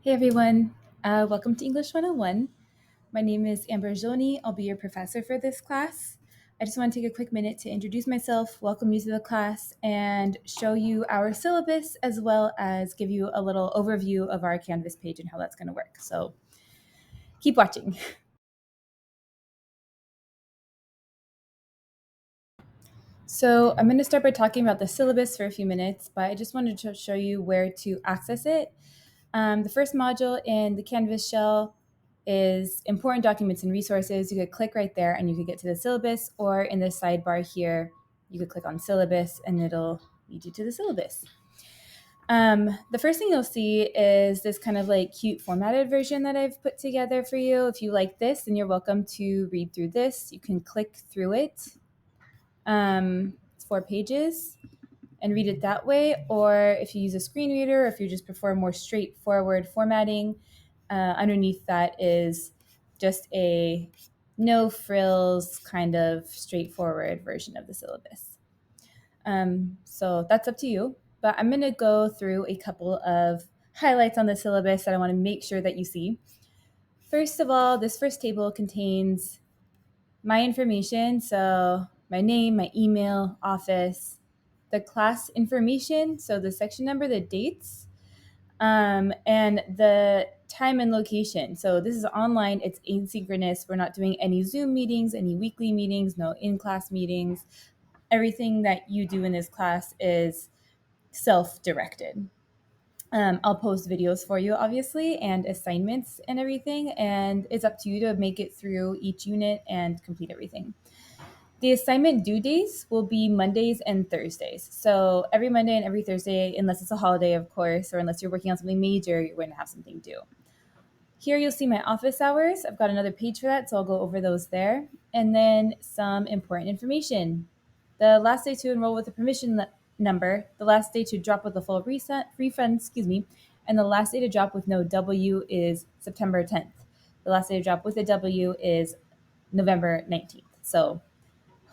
Hey everyone, welcome to English 101. My name is Amber Joni. I'll be your professor for this class. I just want to take a quick minute to introduce myself, welcome you to the class, and show you our syllabus as well as give you a little overview of our Canvas page and how that's going to work. So keep watching. So I'm going to start by talking about the syllabus for a few minutes, but I just wanted to show you where to access it. The first module in the Canvas shell is important documents and resources. You could click right there and you could get to the syllabus, or in the sidebar here, you could click on syllabus and it'll lead you to the syllabus. The first thing you'll see is this kind of like cute formatted version that I've put together for you. If you like this, then you're welcome to read through this. You can click through it. It's 4 pages and read it that way. Or if you use a screen reader, or if you just prefer more straightforward formatting, underneath that is just a no frills kind of straightforward version of the syllabus. So that's up to you. But I'm going to go through a couple of highlights on the syllabus that I want to make sure that you see. First of all, this first table contains my information, so my name, my email, office, the class information, so the section number, the dates, and the time and location. So this is online, it's asynchronous. We're not doing any Zoom meetings, any weekly meetings, no in-class meetings. Everything that you do in this class is self-directed. I'll post videos for you, obviously, and assignments and everything, and it's up to you to make it through each unit and complete everything. The assignment due days will be Mondays and Thursdays. So every Monday and every Thursday, unless it's a holiday, of course, or unless you're working on something major, you're going to have something due. Here you'll see my office hours. I've got another page for that, so I'll go over those there. And then some important information. The last day to enroll with a permission number, the last day to drop with a full refund, and the last day to drop with no W is September 10th. The last day to drop with a W is November 19th. So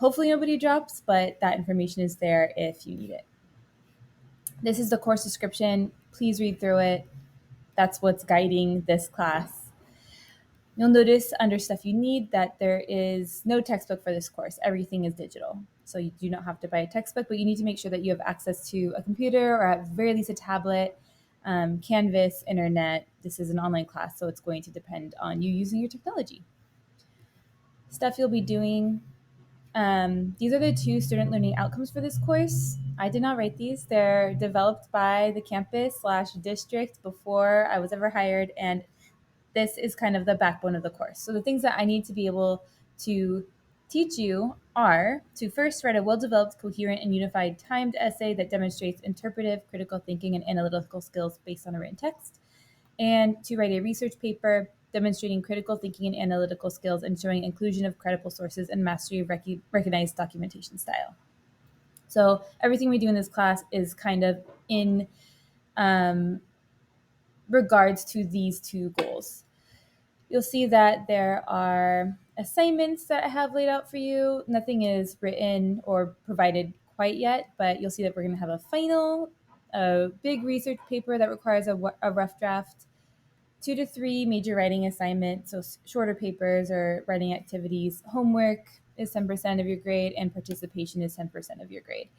hopefully nobody drops, but that information is there if you need it. This is the course description. Please read through it. That's what's guiding this class. You'll notice under stuff you need that there is no textbook for this course. Everything is digital. So you do not have to buy a textbook, but you need to make sure that you have access to a computer or at very least a tablet, Canvas, internet. This is an online class, so it's going to depend on you using your technology. Stuff you'll be doing. These are the 2 student learning outcomes for this course. I did not write these. They're developed by the campus/district before I was ever hired, and this is kind of the backbone of the course. So the things that I need to be able to teach you are to first write a well-developed, coherent, and unified timed essay that demonstrates interpretive, critical thinking, and analytical skills based on a written text, and to write a research paper demonstrating critical thinking and analytical skills and showing inclusion of credible sources and mastery of recognized documentation style. So everything we do in this class is kind of in regards to these 2 goals. You'll see that there are assignments that I have laid out for you. Nothing is written or provided quite yet, but you'll see that we're going to have a final, a big research paper that requires a rough draft, 2 to 3 major writing assignments, so shorter papers or writing activities. Homework is 10% of your grade, and participation is 10% of your grade.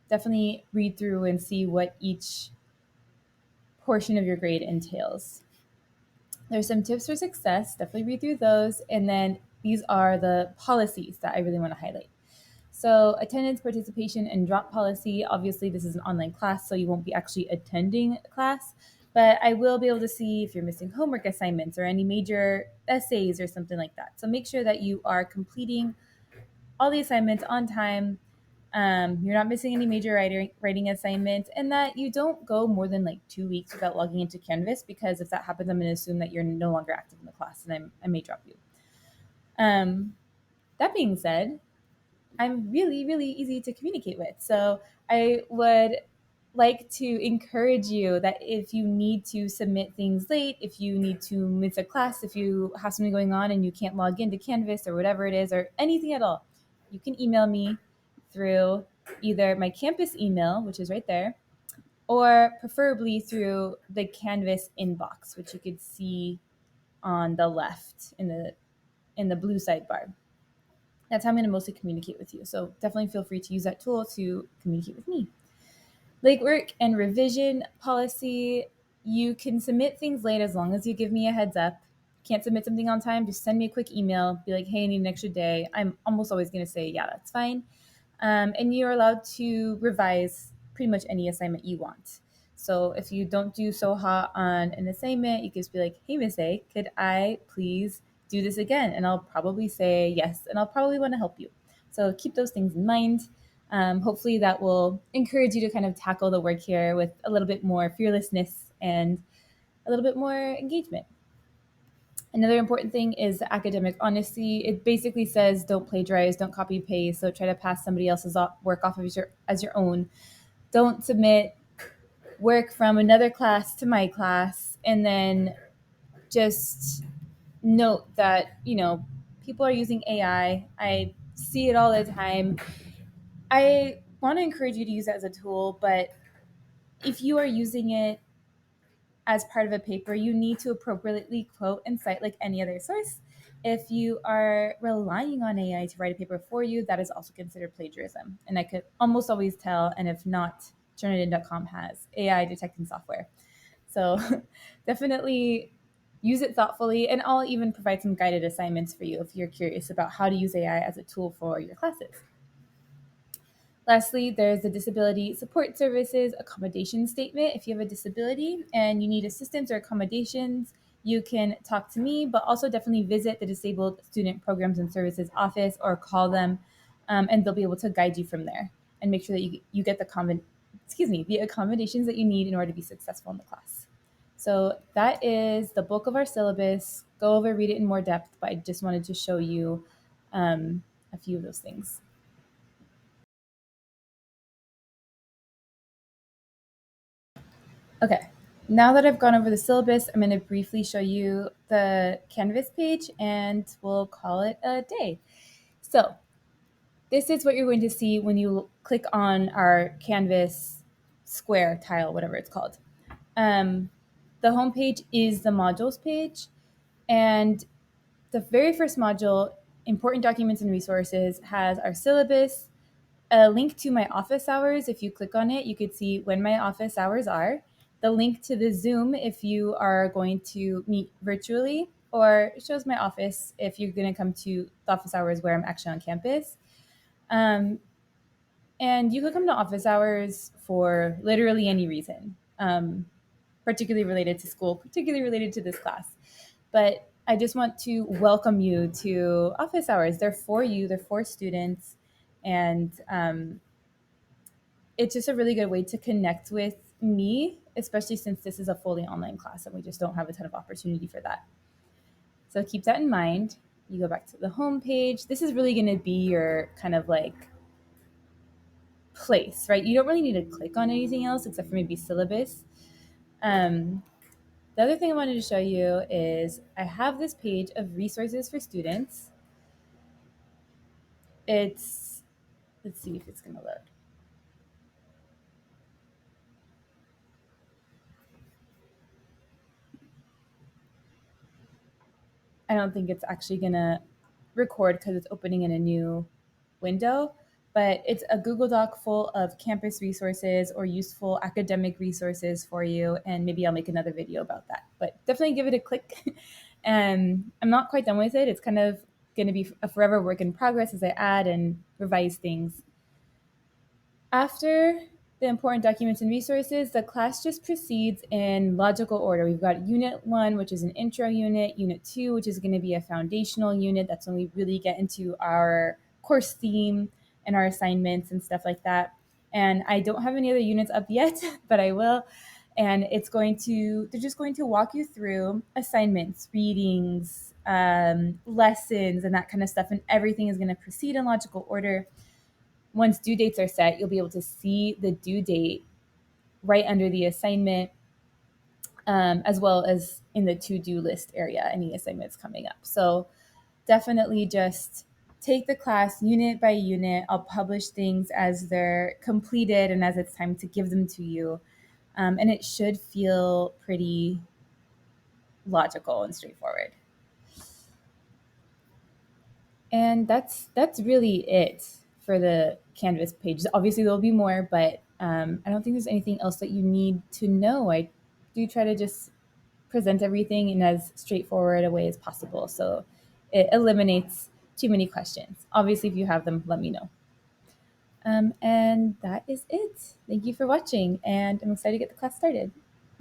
Definitely read through and see what each portion of your grade entails. There's some tips for success. Definitely read through those. And then these are the policies that I really want to highlight. So attendance, participation, and drop policy. Obviously, this is an online class, so you won't be actually attending class, but I will be able to see if you're missing homework assignments or any major essays or something like that. So make sure that you are completing all the assignments on time. You're not missing any major writing assignments, and that you don't go more than like 2 weeks without logging into Canvas, because if that happens, I'm going to assume that you're no longer active in the class, and I may drop you. That being said, I'm really, really easy to communicate with. So I would like to encourage you that if you need to submit things late, if you need to miss a class, if you have something going on and you can't log into Canvas or whatever it is, or anything at all, you can email me through either my campus email, which is right there, or preferably through the Canvas inbox, which you could see on the left in the blue sidebar. That's how I'm going to mostly communicate with you. So definitely feel free to use that tool to communicate with me. Legwork and revision policy, you can submit things late as long as you give me a heads up. Can't submit something on time, just send me a quick email, be like, hey, I need an extra day. I'm almost always going to say, yeah, that's fine. And you're allowed to revise pretty much any assignment you want. So if you don't do so hot on an assignment, you can just be like, hey, Miss A, could I please do this again? And I'll probably say yes, and I'll probably want to help you. So keep those things in mind. Hopefully that will encourage you to kind of tackle the work here with a little bit more fearlessness and a little bit more engagement. Another important thing is academic honesty. It basically says don't plagiarize, don't copy paste, so try to pass somebody else's work off as your own. Don't submit work from another class to my class, and then just note that, people are using AI. I see it all the time. I want to encourage you to use it as a tool, but if you are using it as part of a paper, you need to appropriately quote and cite like any other source. If you are relying on AI to write a paper for you, that is also considered plagiarism. And I could almost always tell, and if not, Turnitin.com has AI detecting software. So definitely use it thoughtfully, and I'll even provide some guided assignments for you if you're curious about how to use AI as a tool for your classes. Lastly, there's the Disability Support Services Accommodation Statement. If you have a disability and you need assistance or accommodations, you can talk to me, but also definitely visit the Disabled Student Programs and Services office or call them, and they'll be able to guide you from there and make sure that you get the accommodations that you need in order to be successful in the class. So that is the bulk of our syllabus. Go over, read it in more depth, but I just wanted to show you a few of those things. Okay, now that I've gone over the syllabus, I'm going to briefly show you the Canvas page and we'll call it a day. So this is what you're going to see when you click on our Canvas square tile, whatever it's called. The home page is the modules page, and the very first module, Important Documents and Resources, has our syllabus, a link to my office hours. If you click on it, you could see when my office hours are, the link to the Zoom if you are going to meet virtually, or it shows my office if you're going to come to the office hours where I'm actually on campus. Um, and you could come to office hours for literally any reason, particularly related to school, particularly related to this class. But I just want to welcome you to office hours. They're for you, they're for students. And it's just a really good way to connect with me, especially since this is a fully online class and we just don't have a ton of opportunity for that. So keep that in mind. You go back to the home page. This is really going to be your kind of like place, right? You don't really need to click on anything else except for maybe syllabus. The other thing I wanted to show you is I have this page of resources for students. Let's see if it's going to load. I don't think it's actually going to record because it's opening in a new window, but it's a Google Doc full of campus resources or useful academic resources for you. And maybe I'll make another video about that, but definitely give it a click. And I'm not quite done with it. It's kind of going to be a forever work in progress as I add and revise things. After the important documents and resources, the class just proceeds in logical order. We've got Unit 1, which is an intro unit, Unit 2, which is going to be a foundational unit. That's when we really get into our course theme and our assignments and stuff like that. And I don't have any other units up yet, but I will. And they're just going to walk you through assignments, readings, lessons, and that kind of stuff. And everything is going to proceed in logical order. Once due dates are set, you'll be able to see the due date right under the assignment, as well as in the to-do list area, any assignments coming up. So definitely just take the class unit by unit. I'll publish things as they're completed and as it's time to give them to you. And it should feel pretty logical and straightforward. And that's really it for the Canvas pages. Obviously, there'll be more, but I don't think there's anything else that you need to know. I do try to just present everything in as straightforward a way as possible, so it eliminates too many questions. Obviously, if you have them, let me know. And that is it. Thank you for watching, and I'm excited to get the class started.